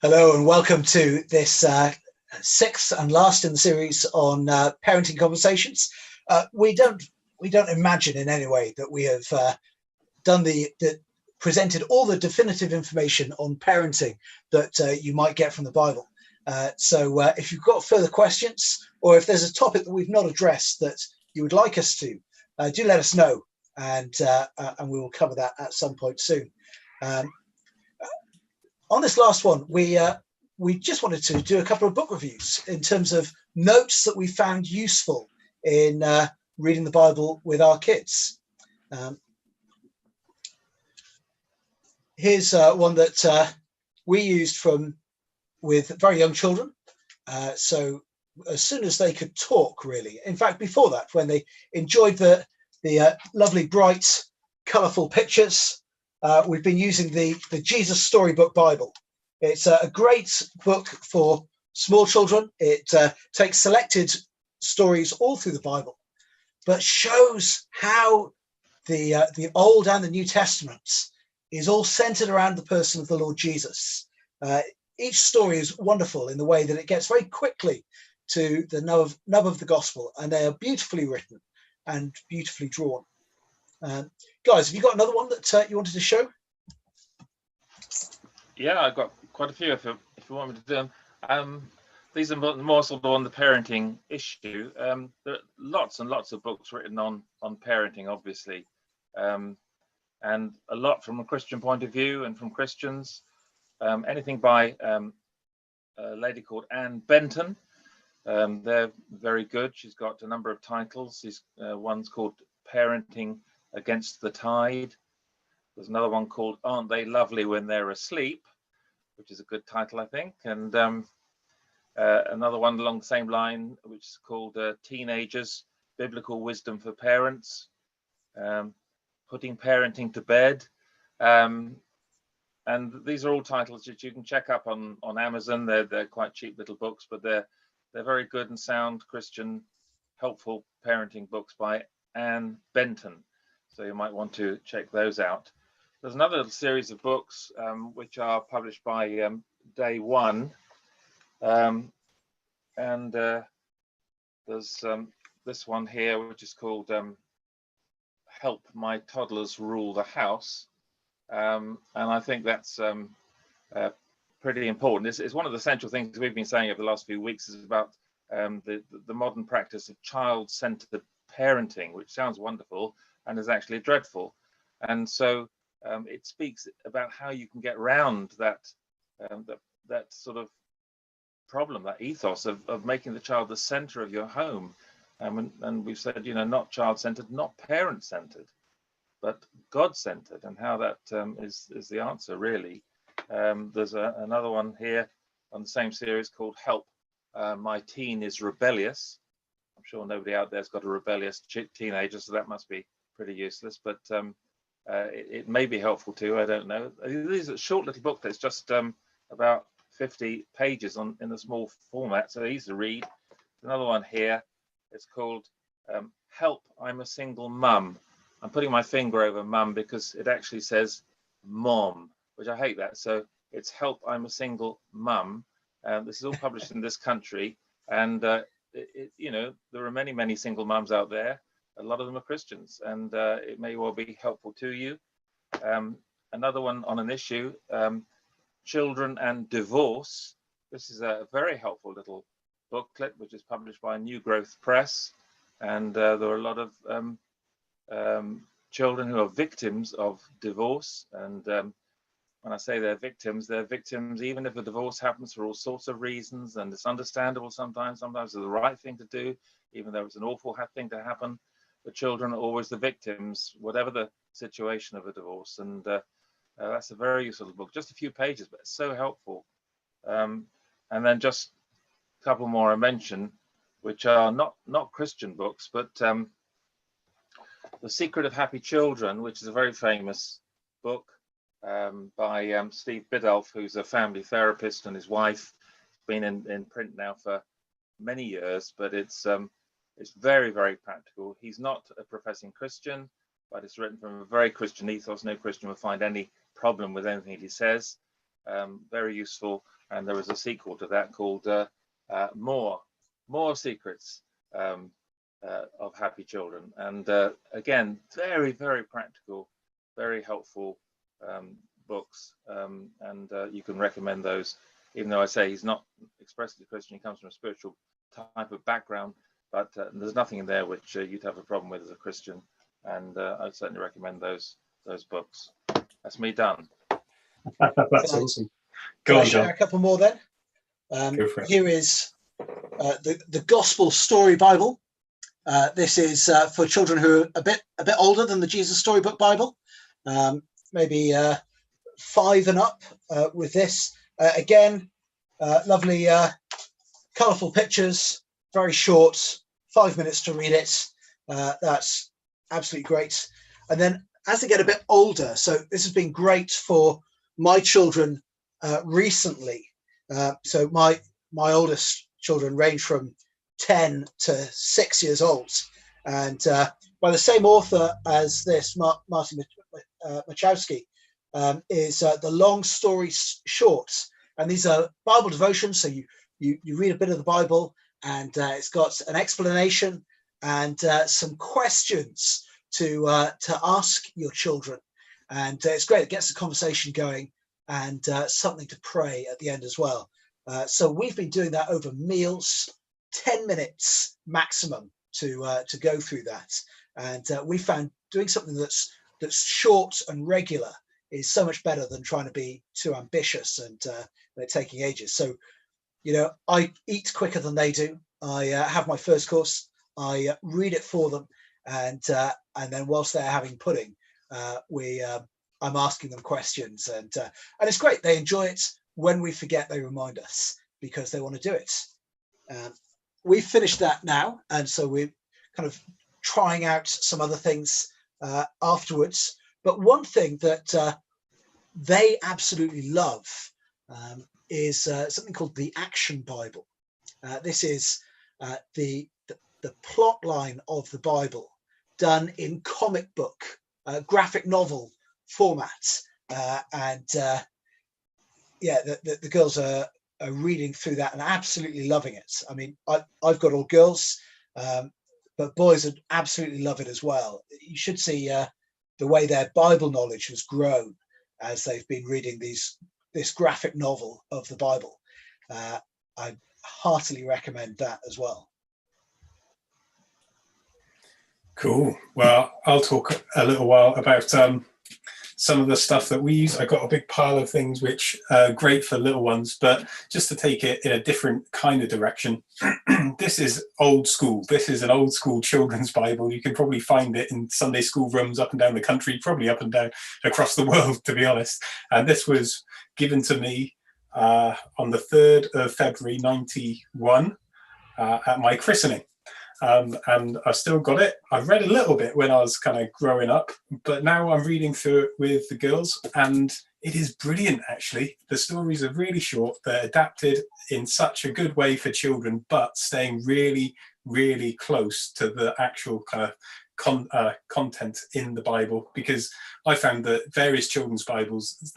Hello and welcome to this sixth and last in the series on parenting conversations. We don't imagine in any way that we have presented all the definitive information on parenting that you might get from the Bible. So if you've got further questions, or if there's a topic that we've not addressed that you would like us to, do let us know, and we will cover that at some point soon. On this last one, we just wanted to do a couple of book reviews in terms of notes that we found useful in reading the Bible with our kids. Here's one that we used with very young children. So as soon as they could talk, really. In fact, before that, when they enjoyed the lovely, bright, colourful pictures, we've been using the Jesus Storybook Bible. It's a great book for small children. It takes selected stories all through the Bible, but shows how the Old and the New Testaments is all centered around the person of the Lord Jesus. Each story is wonderful in the way that it gets very quickly to the nub of the gospel, and they are beautifully written and beautifully drawn. Guys, have you got another one that you wanted to show? Yeah, I've got quite a few if you want me to do them. These are more sort of on the parenting issue. There are lots and lots of books written on parenting, obviously, and a lot from a Christian point of view and from Christians. Anything by a lady called Anne Benton. They're very good. She's got a number of titles. One's called Parenting Against the Tide. There's another one called Aren't They Lovely When They're Asleep, which is a good title, I think. And another one along the same line, which is called Teenagers, Biblical Wisdom for Parents, Putting Parenting to Bed. And these are all titles that you can check up on Amazon. They're quite cheap little books, but they're very good and sound Christian, helpful parenting books by Anne Benton. So you might want to check those out. There's another series of books which are published by Day One, and there's this one here which is called Help My Toddlers Rule the House, and I think that's pretty important. It's one of the central things we've been saying over the last few weeks is about the modern practice of child-centered parenting, which sounds wonderful and is actually dreadful. And so it speaks about how you can get around that sort of problem, that ethos of making the child the center of your home. And we've said, not child-centered, not parent-centered, but God-centered, and how that is the answer, really. There's another one here on the same series called Help, My Teen is Rebellious. I'm sure nobody out there's got a rebellious teenager, so that must be pretty useless, but it may be helpful too, I don't know. These are short little book that's just about 50 pages in a small format, so easy to read. Another one here, it's called Help, I'm a Single Mum. I'm putting my finger over mum because it actually says mom, which I hate that. So it's Help, I'm a Single Mum. This is all published in this country, and there are many, many single mums out there. A lot of them are Christians, and it may well be helpful to you. Another one on an issue, Children and Divorce. This is a very helpful little booklet, which is published by New Growth Press. And there are a lot of children who are victims of divorce. And when I say they're victims even if a divorce happens for all sorts of reasons, and it's understandable sometimes. Sometimes it's the right thing to do, even though it's an awful thing to happen. The children are always the victims, whatever the situation of a divorce. And that's a very useful book. Just a few pages, but it's so helpful. And then just a couple more I mention, which are not Christian books, but The Secret of Happy Children, which is a very famous book by Steve Biddulph, who's a family therapist, and his wife. It's been in print now for many years, but it's very, very practical. He's not a professing Christian, but it's written from a very Christian ethos. No Christian will find any problem with anything he says. very useful. And there was a sequel to that called More Secrets of Happy Children. And again, very, very practical, very helpful books. And you can recommend those, even though I say he's not expressly Christian, he comes from a spiritual type of background, but there's nothing in there which you'd have a problem with as a Christian. And I'd certainly recommend those books. That's me done. That's awesome. Can I share a couple more then? Go for it. Here is the Gospel Story Bible. This is for children who are a bit older than the Jesus Storybook Bible, maybe 5 and up. With this, again, lovely, colourful pictures, very short, 5 minutes to read it. That's absolutely great. And then as they get a bit older, so this has been great for my children recently. So my oldest children range from 10 to 6 years old, and by the same author as this, Martin Machowski, is the Long Story Shorts, and these are Bible devotions. So you read a bit of the Bible, and it's got an explanation and some questions to ask your children, and it's great. It gets the conversation going, and something to pray at the end as well. So we've been doing that over meals, 10 minutes maximum to go through that, and we found doing something that's short and regular is so much better than trying to be too ambitious and they're taking ages. So, you know, I eat quicker than they do. I have my first course, I read it for them, and then whilst they're having pudding, I'm asking them questions, and it's great. They enjoy it. When we forget, they remind us because they want to do it. We've finished that now, and so we're kind of trying out some other things afterwards. But one thing that they absolutely love is something called the Action Bible. This is the plot line of the Bible done in comic book, graphic novel format, and the girls are reading through that and absolutely loving it. I mean, I've got all girls, but boys would absolutely love it as well. You should see the way their Bible knowledge has grown as they've been reading this graphic novel of the Bible. I heartily recommend that as well. Cool. Well, I'll talk a little while about some of the stuff that we use. I got a big pile of things which are great for little ones, but just to take it in a different kind of direction, this is old school. This is an old school children's Bible. You can probably find it in Sunday school rooms up and down the country, probably up and down across the world, to be honest. And this was given to me on the 3rd of February 91 at my christening. And I've still got it. I've read a little bit when I was kind of growing up, but now I'm reading through it with the girls, and it is brilliant, actually. The stories are really short. They're adapted in such a good way for children, but staying really, really close to the actual kind of content in the Bible, because I found that various children's Bibles,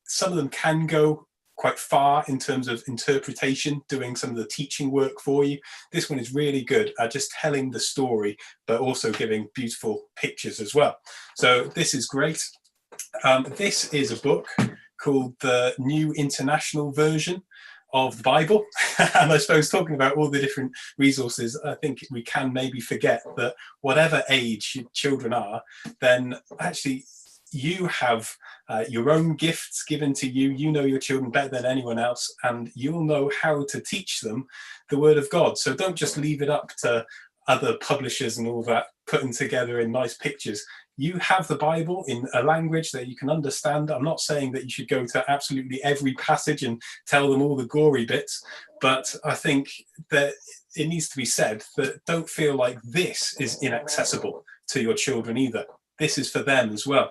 some of them can go quite far in terms of interpretation, doing some of the teaching work for you. This one is really good at just telling the story, but also giving beautiful pictures as well. So this is great. This is a book called the New International Version of the Bible. And I suppose talking about all the different resources, I think we can maybe forget that whatever age children are, then actually you have your own gifts given to you. You know your children better than anyone else, and you'll know how to teach them the Word of God. So don't just leave it up to other publishers and all that, putting together in nice pictures. You have the Bible in a language that you can understand. I'm not saying that you should go to absolutely every passage and tell them all the gory bits, but I think that it needs to be said that don't feel like this is inaccessible to your children either. This is for them as well.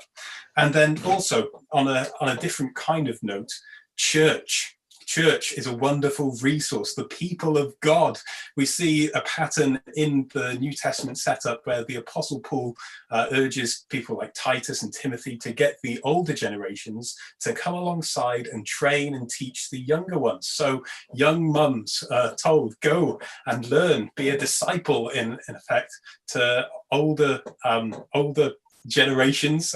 And then also on a different kind of note, church. church is a wonderful resource. The people of God. We see a pattern in the New Testament setup where the Apostle Paul urges people like Titus and Timothy to get the older generations to come alongside and train and teach the younger ones. So young mums are told, go and learn, be a disciple in effect to older generations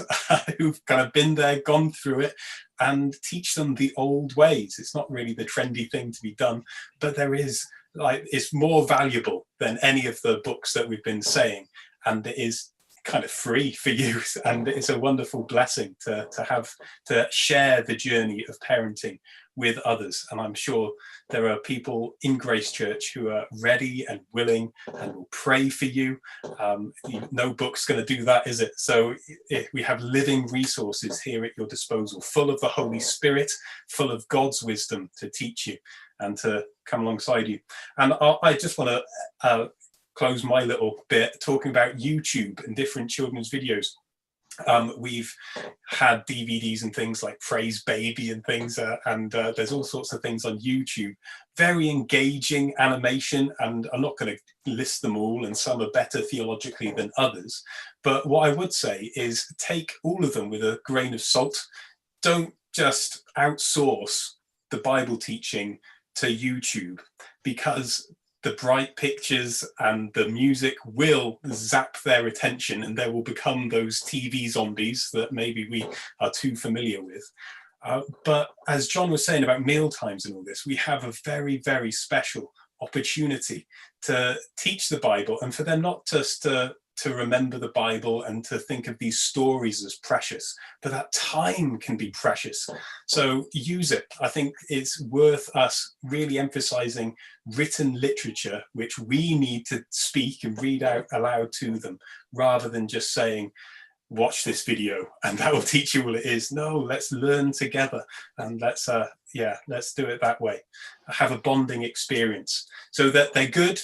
who've kind of been there, gone through it, and teach them the old ways. It's not really the trendy thing to be done, but there is, like, it's more valuable than any of the books that we've been saying, and it is kind of free for you, and it's a wonderful blessing to have to share the journey of parenting with others. And I'm sure there are people in Grace Church who are ready and willing and will pray for you. No book's going to do that, is it? So we have living resources here at your disposal, full of the Holy Spirit, full of God's wisdom to teach you and to come alongside you. And I just want to close my little bit talking about YouTube and different children's videos. We've had DVDs and things like Praise Baby and things, and there's all sorts of things on YouTube. Very engaging animation, and I'm not going to list them all, and some are better theologically than others. But what I would say is take all of them with a grain of salt. Don't just outsource the Bible teaching to YouTube, because the bright pictures and the music will zap their attention, and they will become those TV zombies that maybe we are too familiar with. But as John was saying about meal times and all this, we have a very, very special opportunity to teach the Bible, and for them not just to remember the Bible and to think of these stories as precious, but that time can be precious. So use it. I think it's worth us really emphasizing written literature, which we need to speak and read out aloud to them, rather than just saying, watch this video and that will teach you all it is. No, let's learn together, and let's do it that way. Have a bonding experience so that they're good.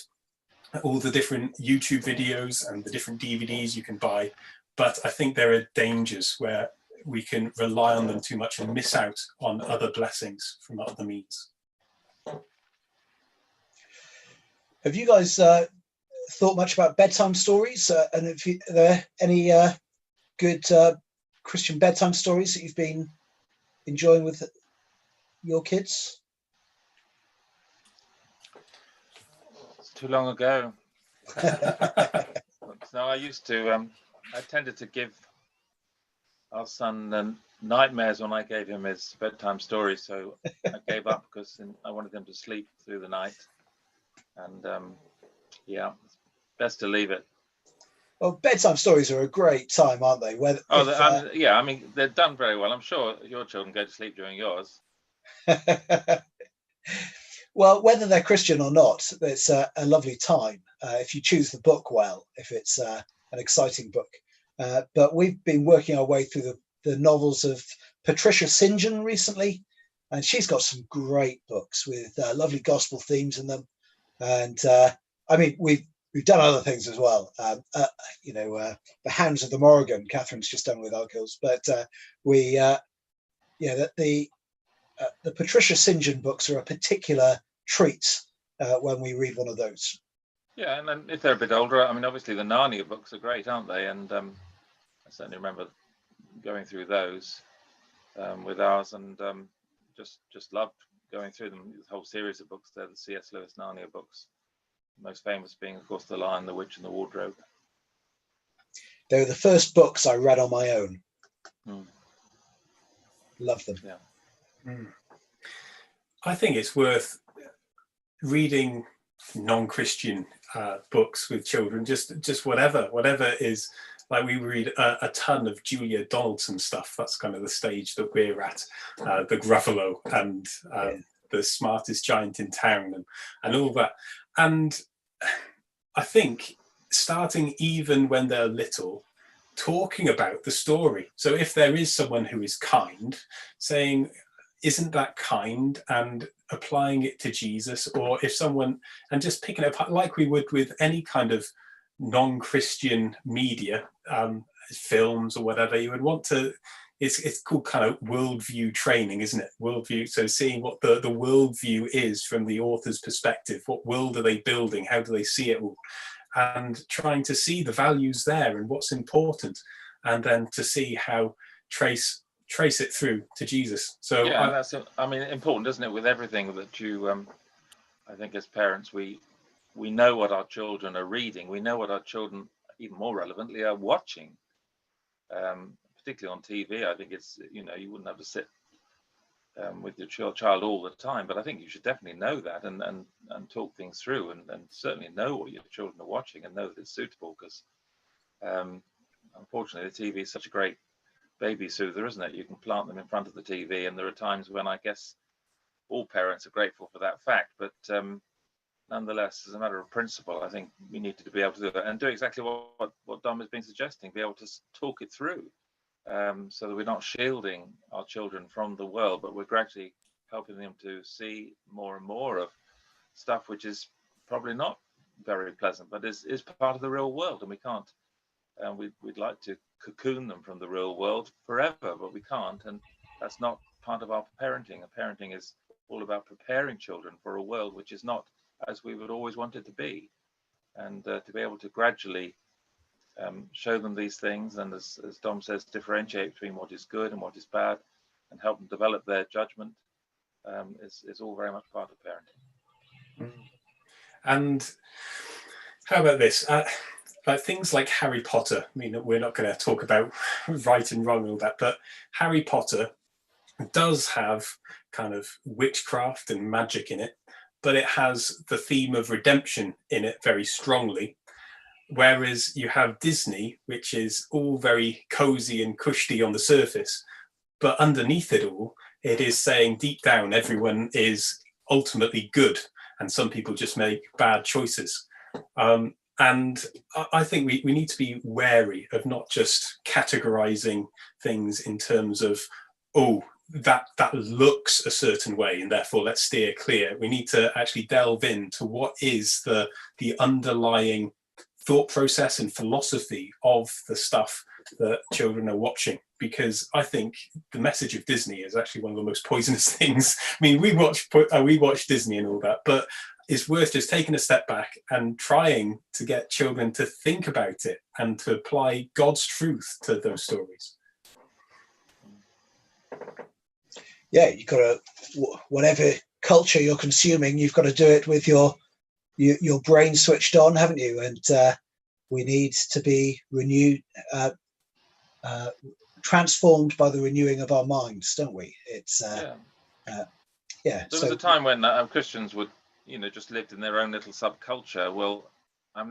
All the different YouTube videos and the different DVDs you can buy, but I think there are dangers where we can rely on them too much and miss out on other blessings from other means. Have you guys thought much about bedtime stories? And are there any good Christian bedtime stories that you've been enjoying with your kids? Too long ago. No, I used to. I tended to give our son nightmares when I gave him his bedtime stories. So I gave up because I wanted him to sleep through the night. And yeah, it's best to leave it. Well, bedtime stories are a great time, aren't they? Yeah, I mean, they're done very well. I'm sure your children go to sleep during yours. Well, whether they're Christian or not, it's a lovely time if you choose the book well, if it's an exciting book. But we've been working our way through the novels of Patricia St. John recently, and she's got some great books with lovely gospel themes in them. And I mean, we've done other things as well. The Hounds of the Morrigan, Catherine's just done with our girls, but the Patricia St. John books are a particular treat when we read one of those. Yeah, and then if they're a bit older, I mean, obviously the Narnia books are great, aren't they? And I certainly remember going through those with ours, and just loved going through them. The whole series of books there, the C.S. Lewis Narnia books. Most famous being, of course, The Lion, the Witch, and the Wardrobe. They were the first books I read on my own. Love them. Yeah. I think it's worth reading non-Christian books with children, just whatever is, like we read a ton of Julia Donaldson stuff. That's kind of the stage that we're at, the Gruffalo and the Smartest Giant in Town and all that. And I think starting even when they're little, talking about the story. So if there is someone who is kind, saying, isn't that kind, and applying it to Jesus, or if someone, and just picking it up like we would with any kind of non-Christian media, films or whatever, you would want to it's called kind of worldview training, isn't it? Worldview. So seeing what the worldview is from the author's perspective. What world are they building? How do they see it all? And trying to see the values there and what's important, and then to see how trace it through to Jesus. So yeah, and that's I mean important, isn't it? With everything that you, I think as parents, we know what our children are reading. We know what our children, even more relevantly, are watching. Particularly on TV, I think it's, you wouldn't have to sit with your child all the time, but I think you should definitely know that and talk things through, and certainly know what your children are watching and know that it's suitable, because unfortunately the TV is such a great baby soother, isn't it? You can plant them in front of the TV, and there are times when I guess all parents are grateful for that fact, but nonetheless, as a matter of principle, I think we need to be able to do that and do exactly what Dom has been suggesting, be able to talk it through, so that we're not shielding our children from the world, but we're gradually helping them to see more and more of stuff which is probably not very pleasant, but is part of the real world, and we can't. We'd like to cocoon them from the real world forever, but we can't, and that's not part of our parenting. And parenting is all about preparing children for a world which is not as we would always want it to be, and to be able to gradually show them these things, and as Dom says, differentiate between what is good and what is bad, and help them develop their judgment, is all very much part of parenting. And how about this? Like things like Harry Potter. I mean, we're not going to talk about right and wrong and all that, but Harry Potter does have kind of witchcraft and magic in it, but it has the theme of redemption in it very strongly. Whereas you have Disney, which is all very cozy and cushy on the surface, but underneath it all, it is saying deep down everyone is ultimately good, and some people just make bad choices. And I think we need to be wary of not just categorizing things in terms of, oh, that looks a certain way and therefore let's steer clear. We need to actually delve into what is the underlying thought process and philosophy of the stuff that children are watching, because I think the message of Disney is actually one of the most poisonous things. I mean, we watch Disney and all that, but it's worth just taking a step back and trying to get children to think about it and to apply God's truth to those stories. Yeah, you've got to, whatever culture you're consuming, you've got to do it with your brain switched on, haven't you? And we need to be renewed, transformed by the renewing of our minds, don't we? It's yeah. There was a time when Christians would, just lived in their own little subculture. Well,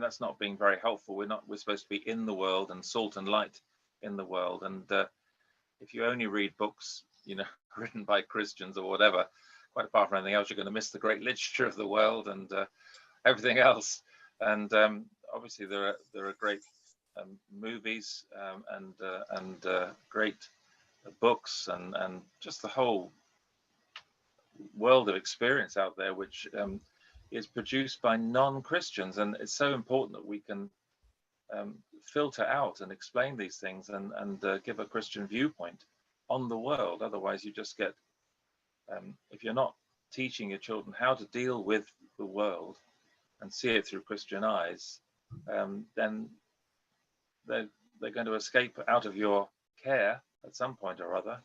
that's not being very helpful. We're supposed to be in the world and salt and light in the world. And if you only read books, written by Christians or whatever, quite apart from anything else, you're going to miss the great literature of the world and everything else. And obviously there are great movies and great books and just the whole world of experience out there, which is produced by non-Christians. And it's so important that we can filter out and explain these things and give a Christian viewpoint on the world. Otherwise you just get, if you're not teaching your children how to deal with the world and see it through Christian eyes, then they're going to escape out of your care at some point or other,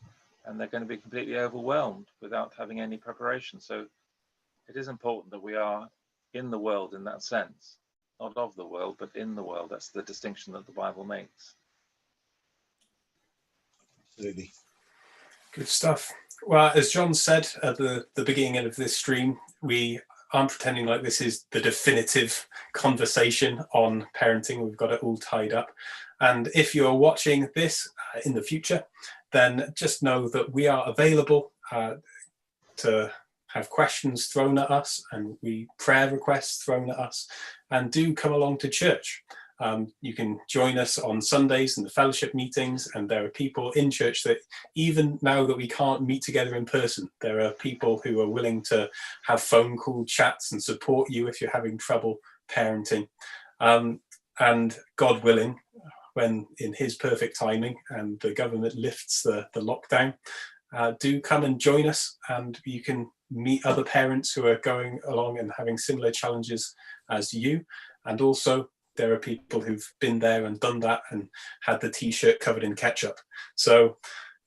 and they're going to be completely overwhelmed without having any preparation. So it is important that we are in the world in that sense, not of the world, but in the world. That's the distinction that the Bible makes. Absolutely. Good stuff. Well, as John said at the beginning of this stream, we aren't pretending like this is the definitive conversation on parenting. We've got it all tied up. And if you're watching this in the future, then just know that we are available to have questions thrown at us and prayer requests thrown at us, and do come along to church. You can join us on Sundays in the fellowship meetings, and there are people in church that even now that we can't meet together in person, there are people who are willing to have phone call chats and support you if you're having trouble parenting. And God willing, when in his perfect timing and the government lifts the lockdown, do come and join us, and you can meet other parents who are going along and having similar challenges as you. And also there are people who've been there and done that and had the t-shirt covered in ketchup. So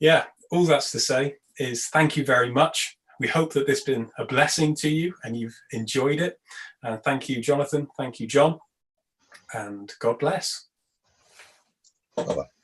yeah, all that's to say is thank you very much. We hope that this has been a blessing to you and you've enjoyed it. Thank you, Jonathan. Thank you, John. And God bless. Bye-bye.